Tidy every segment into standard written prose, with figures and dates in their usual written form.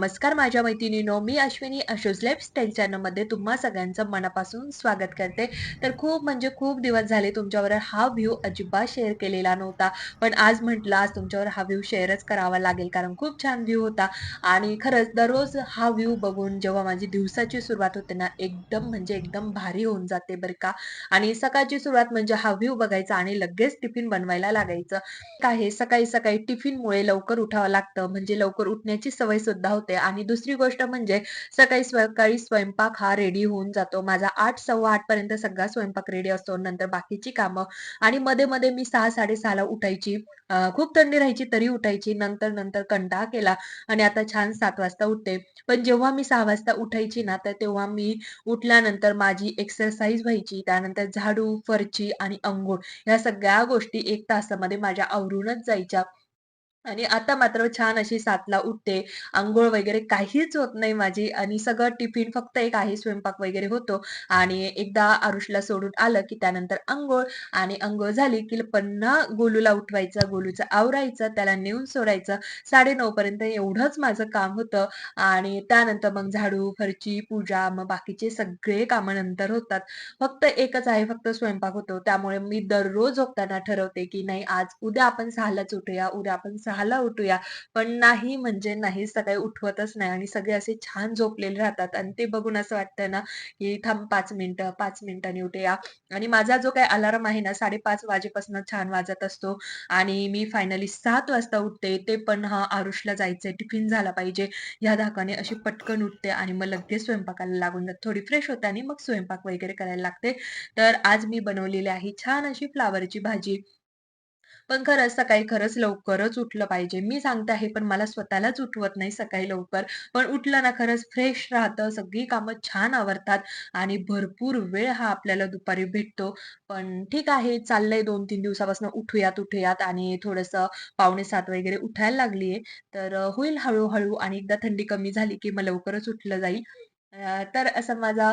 नमस्कार माझ्या मैत्रिणींनो, मी अश्विनी अशोज लाईफस्टाईल चॅनलमध्ये तुम्हा सगळ्यांचं मनापासून स्वागत करते. तर खूप म्हणजे खूप दिवस झाले तुमच्याबरोबर हा व्ह्यू अजिबात शेअर केलेला नव्हता. पण आज म्हटलं आज तुमच्यावर हा व्ह्यू शेअरच करावा लागेल कारण खूप छान व्ह्यू होता. आणि खरंच दररोज हा व्ह्यू बघून जेव्हा माझी दिवसाची सुरुवात होते ना, एकदम म्हणजे एकदम भारी होऊन जाते बरं का. आणि सकाळची सुरुवात म्हणजे हा व्ह्यू बघायचा आणि लगेच टिफिन बनवायला लागायचं. काय आहे सकाळी-सकाळी टिफिनमुळे लवकर उठावं लागतं, म्हणजे लवकर उठण्याची सवय सुद्धा होते आणि दुसरी गोष्ट म्हणजे सकाळी स्वयंपाक हा रेडी होऊन जातो. माझा 8 सव्वा 8 पर्यंत सगळा स्वयंपाक रेडी असतो. नंतर बाकीची कामं आणि मध्ये-मध्ये मी 6:00-6:30 ला उठायची. खूप थंडी राहायची तरी उठायची. नंतर कंटाळा केला आणि आता छान 7 वाजता उठते. पण जेव्हा मी 6 वाजता उठायची ना, तर तेव्हा मी उठल्यानंतर माझी एक्सरसाइज व्हायची. त्यानंतर झाडू, फरशी आणि अंघोळ ह्या सगळ्या गोष्टी 1 तासामध्ये माझ्या आवरूनच जायच्या. आणि आता मात्र छान अशी 7:00ला उठते. अंघोळ वगैरे काहीच होत नाही माझी आणि सगळं टिफिन फक्त एक आहे स्वयंपाक वगैरे होतो आणि एकदा आरुषला सोडून आलं, की त्यानंतर अंघोळ आणि अंघोळ झाली, की पुन्हा गोलूला उठवायचं, गोलूचं आवरायचं, त्याला नेऊन सोडायचं. 9:30 पर्यंत एवढंच माझं काम होतं आणि त्यानंतर मग झाडू, फरशी, पूजा मग बाकीचे सगळे कामं नंतर होतात. फक्त एकच आहे, फक्त स्वयंपाक होतो. त्यामुळे मी दररोज झोपताना ठरवते, की नाही आज उद्या आपण 6:00लाच उठूया, उद्या आपण 6:00ला उठूया. पण नाही म्हणजे नाही, सकाळी उठवतच नाही आणि सगळे असे छान झोपलेले राहतात आणि ते बघून असं वाटतं ना, की थांब 5 मिनिटं, 5 मिनिटांनी उठूया. आणि माझा जो काही अलार्म आहे ना 5:30 वाजेपासून छान वाजत असतो आणि मी फायनली 7 वाजता उठते. ते पण हां, आरुषला जायचंय, टिफिन झाला पाहिजे या धाकाने अशी पटकन उठते आणि मग लगेच स्वयंपाकाला लागून जाते. थोडी फ्रेश होते आणि मग स्वयंपाक वगैरे करायला लागते. तर आज मी बनवलेली आहे छान अशी फ्लॉवरची भाजी. पण खरंच सकाळी खरंच लवकरच उठलं पाहिजे. मी सांगते आहे, पण मला स्वतःलाच उठवत नाही सकाळी लवकर. पण उठलं ना खरंच फ्रेश राहतं, सगळी कामं छान आवरतात आणि भरपूर वेळ हा आपल्याला दुपारी भेटतो. पण ठीक आहे, चाललंय 2-3 दिवसापासून उठूयात आणि थोडंसं 6:45 वगैरे उठायला लागली तर होईल हळू आणि एकदा थंडी कमी झाली, की मग लवकरच उठलं जाईल. तर असा माझा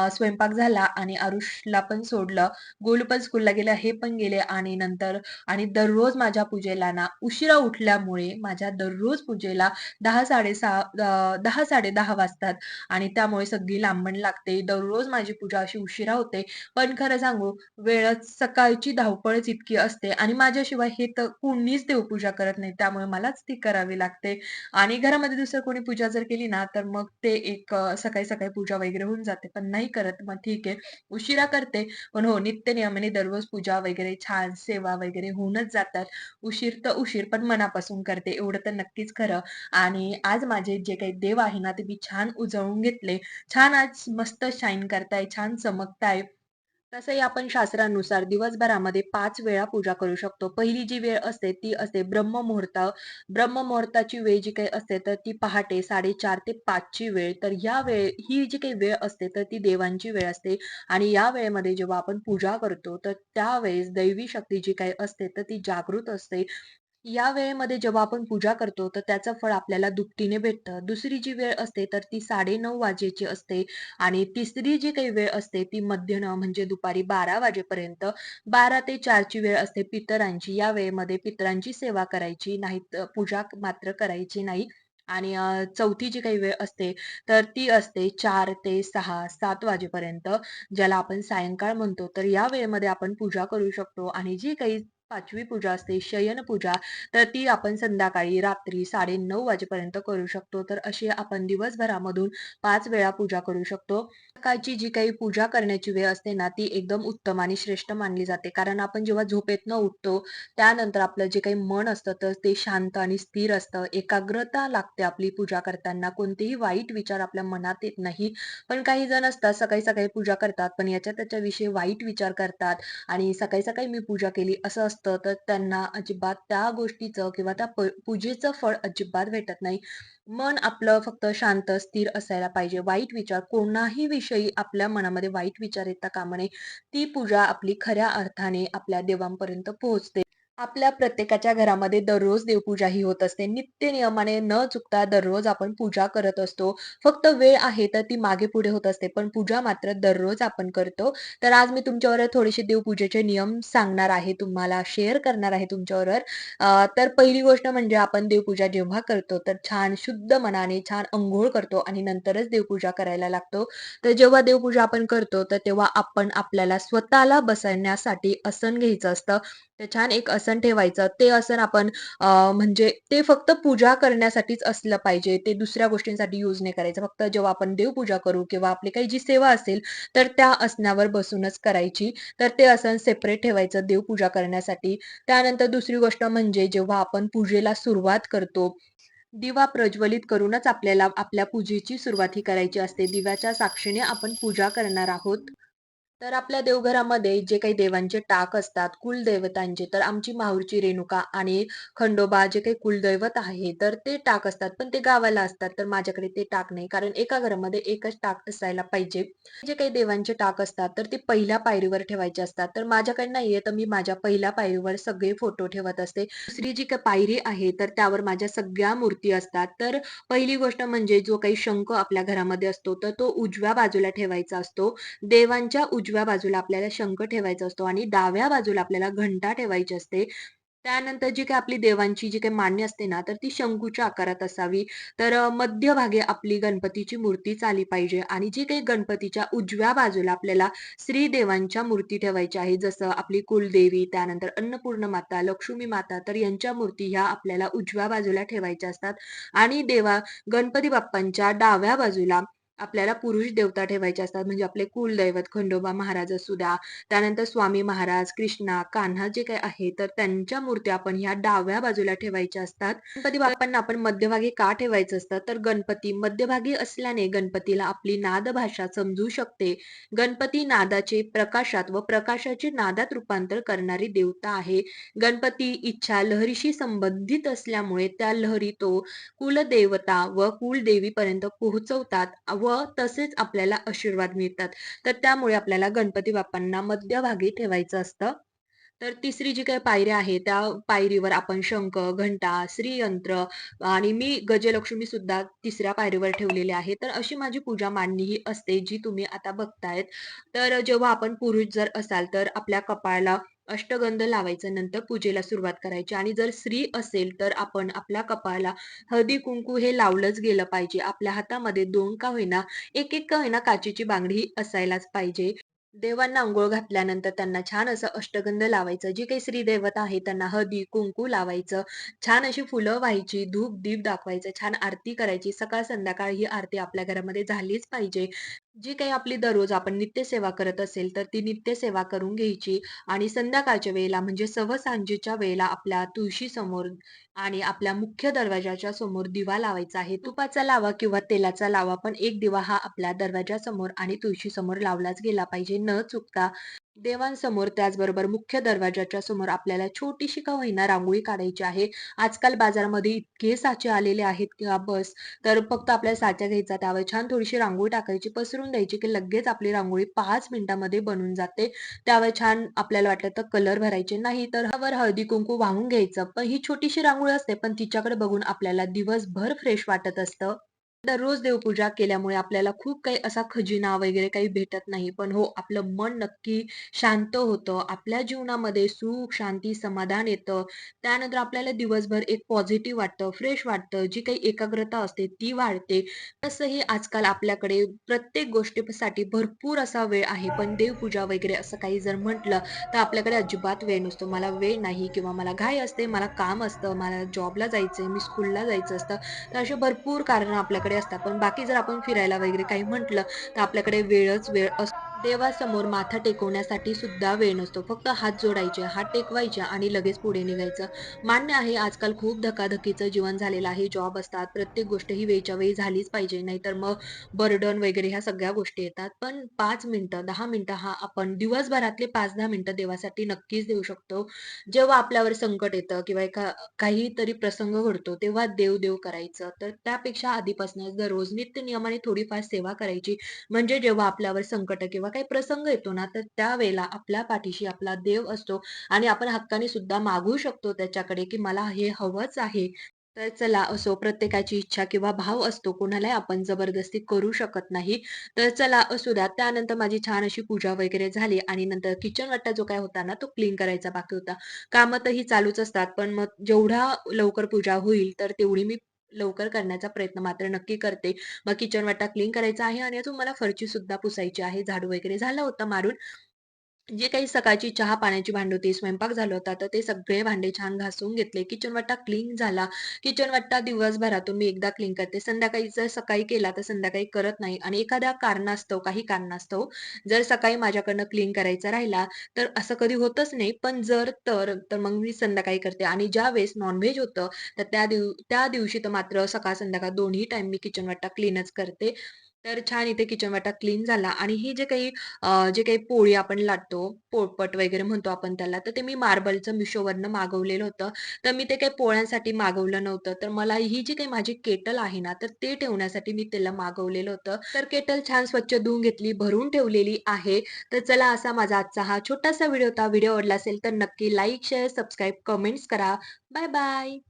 स्वयंपाक झाला आणि आरुषला पण सोडलं. गोलू पण स्कूलला गेला, हे पण गेले आणि नंतर आणि दररोज माझ्या पूजेला ना उशिरा उठल्यामुळे माझ्या दररोज पूजेला 10:30 वाजतात आणि त्यामुळे सगळी लांबण लागते. दररोज माझी पूजा अशी उशिरा होते. पण खरं सांगू वेळच सकाळची धावपळच इतकी असते आणि माझ्याशिवाय हे तर कोणीच देवपूजा करत नाही. त्यामुळे मलाच ती करावी लागते आणि घरामध्ये दुसरं कोणी पूजा जर केली ना, तर मग ते एक सकाळी-सकाळी पूजा वगैरे होऊन जाते. पण नाही करत, मग ठीक आहे. उशिरा करते, पण हो नित्यनियमाने दररोज पूजा वगैरे छान सेवा वगैरे होऊनच जातात. उशीर तर उशीर, पण मनापासून करते एवढं तर नक्कीच खरं. आणि आज माझे जे काही देव आहे ना, ते मी छान उजळून घेतले. छान आज मस्त शाईन करताय, छान चमकताय. तसंही आपण शास्त्रानुसार दिवसभरामध्ये 5 वेळा पूजा करू शकतो. पहिली जी वेळ असते ती असते ब्रह्ममुहूर्त. ब्रह्ममुहूर्ताची वेळ जी काही असते तर ती पहाटे 4:30 ते 5 ची वेळ. तर ही जी काही वेळ असते तर ती देवांची वेळ असते आणि या वेळेमध्ये जेव्हा आपण पूजा करतो तर त्यावेळेस दैवी शक्ती जी काही असते तर ती जागृत असते. या वेळेमध्ये जेव्हा आपण पूजा करतो, तर त्याचं फळ आपल्याला दुपटीने भेटतं. दुसरी जी वेळ असते, तर ती 9:30 वाजेची असते आणि तिसरी जी काही वेळ असते, ती मध्यान्ह म्हणजे दुपारी 12 वाजेपर्यंत. 12 ते 4 ची वेळ असते पितरांची. या वेळेमध्ये पितरांची सेवा करायची, नाहीतर पूजा मात्र करायची नाही. आणि चौथी जी काही वेळ असते, तर ती असते 4 ते 6, 7 वाजेपर्यंत, ज्याला आपण सायंकाळ म्हणतो. तर या वेळेमध्ये आपण पूजा करू शकतो आणि जी काही 5वी पूजा असते, शयनपूजा, तर ती आपण संध्याकाळी रात्री 9:30 वाजेपर्यंत करू शकतो. तर अशी आपण दिवसभरामधून 5 वेळा पूजा करू शकतो. सकाळची जी काही पूजा करण्याची वेळ असते ना, ती एकदम उत्तम आणि श्रेष्ठ मानली जाते. कारण आपण जेव्हा झोपेतनं उठतो, त्यानंतर आपलं जे काही मन असतं, तर ते शांत आणि स्थिर असतं. एकाग्रता लागते आपली पूजा करताना. कोणतेही वाईट विचार आपल्या मनात येत नाही. पण काही जण असतात सकाळी-सकाळी पूजा करतात, पण याच्या त्याच्याविषयी वाईट विचार करतात आणि सकाळी-सकाळी मी पूजा केली असं असतं, तर त्यांना अजिबात त्या गोष्टीचं किंवा त्या पूजेचं फळ अजिबात भेटत नाही. मन आपलं फक्त शांत, स्थिर असायला पाहिजे. वाईट विचार कोणाही विषयी आपल्या मनामध्ये वाईट विचार येता कामा नये. ती पूजा आपली खऱ्या अर्थाने आपल्या देवांपर्यंत पोहोचते. आपल्या प्रत्येकाच्या घरामध्ये दररोज देवपूजा ही होत असते. नित्य नियमाने न चुकता दररोज आपण पूजा करत असतो. फक्त वेळ आहे तर ती मागे-पुढे होत असते, पण पूजा मात्र दररोज आपण करतो. तर आज मी तुमच्याबरोबर थोडेसे देवपूजेचे नियम सांगणार आहे तुम्हाला, शेअर करणार आहे तुमच्याबरोबर. तर पहिली गोष्ट म्हणजे आपण देवपूजा जेव्हा करतो, तर छान शुद्ध मनाने छान अंघोळ करतो आणि नंतरच देवपूजा करायला लागतो. तर जेव्हा देवपूजा आपण करतो, तर तेव्हा आपण आपल्याला स्वतःला बसवण्यासाठी आसन घ्यायचं असतं. ते छान एक आसन ठेवायचं. ते आसन आपण म्हणजे ते फक्त पूजा करण्यासाठीच असलं पाहिजे. ते दुसऱ्या गोष्टींसाठी यूज नाही करायचं. फक्त जेव्हा आपण देवपूजा करू किंवा आपली काही जी सेवा असेल, तर त्या आसनावर बसूनच करायची. तर ते आसन सेपरेट ठेवायचं देवपूजा करण्यासाठी. त्यानंतर दुसरी गोष्ट म्हणजे जेव्हा आपण पूजेला सुरुवात करतो, दिवा प्रज्वलित करूनच आपल्याला आपल्या पूजेची सुरुवात ही करायची असते. दिव्याच्या साक्षीने आपण पूजा करणार आहोत. तर आपल्या देवघरामध्ये जे काही देवांचे टाक असतात, कुलदेवतांचे, तर आमची माहूरची रेणुका आणि खंडोबा जे काही कुलदैवत आहे, तर ते टाक असतात. पण ते गावाला असतात, तर माझ्याकडे ते टाक नाही. कारण एका घरामध्ये एकच टाक असायला पाहिजे. जे काही देवांचे टाक असतात, तर ते पहिल्या पायरीवर ठेवायचे असतात. तर माझ्याकडे नाहीये, तर मी माझ्या पहिल्या पायरीवर सगळे फोटो ठेवत असते. दुसरी जी काही पायरी आहे, तर त्यावर माझ्या सगळ्या मूर्ती असतात. तर पहिली गोष्ट म्हणजे जो काही शंख आपल्या घरामध्ये असतो, तर तो उजव्या बाजूला ठेवायचा असतो. देवांच्या उजव्या बाजूला आपल्याला शंख ठेवायचा असतो आणि डाव्या बाजूला आपल्याला घंटा ठेवायची असते. त्यानंतर जी काही आपली देवांची जी काही मांडणी असते ना, तर ती शंकूच्या आकारात असावी. तर मध्यभागी आपली गणपतीची मूर्तीच आली पाहिजे आणि जी काही गणपतीच्या उजव्या बाजूला आपल्याला श्रीदेवांच्या मूर्ती ठेवायच्या आहे. जसं आपली कुलदेवी, त्यानंतर अन्नपूर्ण माता, लक्ष्मी माता, तर यांच्या मूर्ती ह्या आपल्याला उजव्या बाजूला ठेवायच्या असतात आणि गणपती बाप्पांच्या डाव्या बाजूला आपल्याला पुरुष देवता ठेवायचे असतात. म्हणजे आपले कुलदैवत खंडोबा महाराज असू द्या, त्यानंतर स्वामी महाराज, कृष्णा, कान्हा जे काही आहे, तर त्यांच्या मूर्त्या आपण ह्या डाव्या बाजूला ठेवायच्या असतात. गणपती बाप्पांना आपण मध्यभागी का ठेवायचं असतं? तर गणपती मध्यभागी असल्याने गणपतीला आपली नादभाषा समजू शकते. गणपती नादाचे प्रकाशात व प्रकाशाचे नादात रूपांतर करणारी देवता आहे. गणपती इच्छा लहरीशी संबंधित असल्यामुळे त्या लहरी तो कुलदेवता व कुलदेवीपर्यंत पोहोचवतात व तसेच आपल्याला आशीर्वाद मिळतात. तर त्यामुळे आपल्याला गणपती बाप्पांना मध्यभागी ठेवायचं असतं. तर तिसरी जी काही पायऱ्या आहे, त्या पायरीवर आपण शंख, घंटा, श्रीयंत्र आणि मी गजलक्ष्मी सुद्धा तिसऱ्या पायरीवर ठेवलेली आहे. तर अशी माझी पूजा मांडणी ही असते, जी तुम्ही आता बघतायत. तर जेव्हा आपण पुरुष जर असाल, तर आपल्या कपाळाला अष्टगंध लावायचं, नंतर पूजेला सुरुवात करायची आणि जर स्त्री असेल, तर आपण आपल्या कपाळाला हळदी-कुंकू हे लावलंच गेलं पाहिजे. आपल्या हातामध्ये 2 का होईना, 1-1 का होईना काचेची बांगडी ही असायलाच पाहिजे. देवांना अंघोळ घातल्यानंतर त्यांना छान असं अष्टगंध लावायचं. जी काही स्त्रीदेवता आहे त्यांना हळदी, कुंकू लावायचं. छान अशी फुलं व्हायची, धूप-दीप दाखवायचं, छान आरती करायची. सकाळ-संध्याकाळ ही आरती आपल्या घरामध्ये झालीच पाहिजे. जी काही आपली दररोज आपण नित्यसेवा करत असेल, तर ती नित्यसेवा करून घ्यायची आणि संध्याकाळच्या वेळेला म्हणजे सवसांजेच्या वेळेला आपल्या तुळशीसमोर आणि आपल्या मुख्य दरवाजाच्या समोर दिवा लावायचा आहे. तुपाचा लावा किंवा तेलाचा लावा, पण एक दिवा हा आपल्या दरवाजासमोर आणि तुळशीसमोर लावलाच गेला पाहिजे न चुकता. देवांसमोर त्याचबरोबर मुख्य दरवाजाच्या समोर आपल्याला छोटीशी का होईना रांगोळी काढायची आहे. आजकाल बाजारामध्ये इतके साचे आलेले आहेत किंवा बस, तर फक्त आपल्याला साचा घ्यायचा, त्यावर छान थोडीशी रांगोळी टाकायची, पसरून द्यायची, की लगेच आपली रांगोळी 5 मिनिटामध्ये बनून जाते. त्यावर छान आपल्याला वाटलं तर कलर भरायचे, नाही तर त्यावर हळदी-कुंकू वाहून घ्यायचं. पण ही छोटीशी रांगोळी असते, पण तिच्याकडे बघून आपल्याला दिवसभर फ्रेश वाटत असतं. दररोज देवपूजा केल्यामुळे आपल्याला खूप काही असा खजिना वगैरे काही भेटत नाही. पण हो, आपलं मन नक्की शांत होतं. आपल्या जीवनामध्ये सुख, शांती, समाधान येतं. त्यानंतर आपल्याला दिवसभर एक पॉझिटिव्ह वाटतं, फ्रेश वाटतं. जी काही एकाग्रता असते ती वाढते. तसंही आजकाल आपल्याकडे प्रत्येक गोष्टीसाठी भरपूर असा वेळ आहे. पण देवपूजा वगैरे असं काही जर म्हटलं, तर आपल्याकडे अजिबात वेळ नसतो. मला वेळ नाही किंवा मला घाई असते, मला काम असतं, मला जॉबला जायचंय, मी स्कूलला जायचं असतं. तर अशी भरपूर कारणं आपल्याकडे असतात. पण बाकी जर आपण फिरायला वगैरे काही म्हटलं, तर आपल्याकडे वेळच वेळ असतो. देवासमोर माथा टेकवण्यासाठी सुद्धा वेळ नसतो. फक्त हात जोडायचे, हात टेकवायचे आणि लगेच पुढे निघायचं. मान्य आहे, आजकाल खूप धकाधकीचं जीवन झालेलं आहे. जॉब असतात, प्रत्येक गोष्ट ही वेळच्या वेळी झालीच पाहिजे. नाहीतर मग बर्डन वगैरे ह्या सगळ्या गोष्टी येतात. पण 5 मिनिटं, 10 मिनिटं हा आपण दिवसभरातले 5-10 मिनिटं देवासाठी नक्कीच देऊ शकतो. जेव्हा आपल्यावर संकट येतं किंवा काहीतरी प्रसंग घडतो, तेव्हा देव-देव करायचं. तर त्यापेक्षा आधीपासूनच दररोज नित्यनियमाने थोडीफार सेवा करायची. म्हणजे जेव्हा आपल्यावर संकट किंवा किंवा काही प्रसंग येतो ना, तर त्यावेळेला आपल्या पाठीशी आपला देव असतो आणि आपण हक्काने सुद्धा मागू शकतो त्याच्याकडे, की मला हे हवंच आहे. तर चला असो प्रत्येकाची इच्छा किंवा भाव असतो, कोणालाही आपण जबरदस्ती करू शकत नाही. तर चला असू द्या. त्यानंतर माझी छान अशी पूजा वगैरे झाली आणि नंतर किचन वाटा जो काही होता ना, तो क्लीन करायचा बाकी होता. कामं तर ही चालूच असतात, पण मग जेवढा लवकर पूजा होईल, तर तेवढी मी लवकर करण्याचा प्रयत्न मात्र नक्की करते. मग किचन वाटा क्लीन करायचा आहे आणि अजून मला फरशी सुद्धा पुसायची आहे. झाडू वगैरे झाला होता मारून. जे काही सकाळची चहा-पाण्याची भांडी होती, स्वयंपाक झाला होता, तर ते सगळे भांडे छान घासून घेतले. किचन वाटा क्लीन झाला. किचन वाटा दिवसभरातून मी एकदा क्लीन करते. संध्याकाळी जर सकाळी केला, तर संध्याकाळी करत नाही आणि एखाद्या कारणास्तव, काही कारणास्तव जर सकाळी माझ्याकडनं क्लीन करायचा राहिला, तर असं कधी होतच नाही. पण तर मग मी संध्याकाळी करते आणि ज्यावेळेस नॉन-व्हेज होतं, तर त्या दिवशी तर मात्र सकाळ-संध्याकाळ दोन्ही टाईम मी किचन वाटा क्लीनच करते. तर छान इथे किचन वाटा क्लीन झाला आणि ही जे काही पोळी आपण लाटतो, पोळपट वगैरे म्हणतो आपण त्याला, तर ते मी मार्बलचं Mishoवरनं मागवलेलं होतं. तर मी ते काही पोळ्यांसाठी मागवलं नव्हतं. तर मला ही जी काही माझी केटल आहे ना, तर ते ठेवण्यासाठी मी त्याला मागवलेलं होतं. तर केटल छान स्वच्छ धुवून घेतली, भरून ठेवलेली आहे. तर चला असा माझा आजचा हा छोटासा व्हिडिओ होता. व्हिडिओ आवडला असेल तर नक्की लाईक, शेअर, सबस्क्राईब, कमेंट्स करा. Bye bye.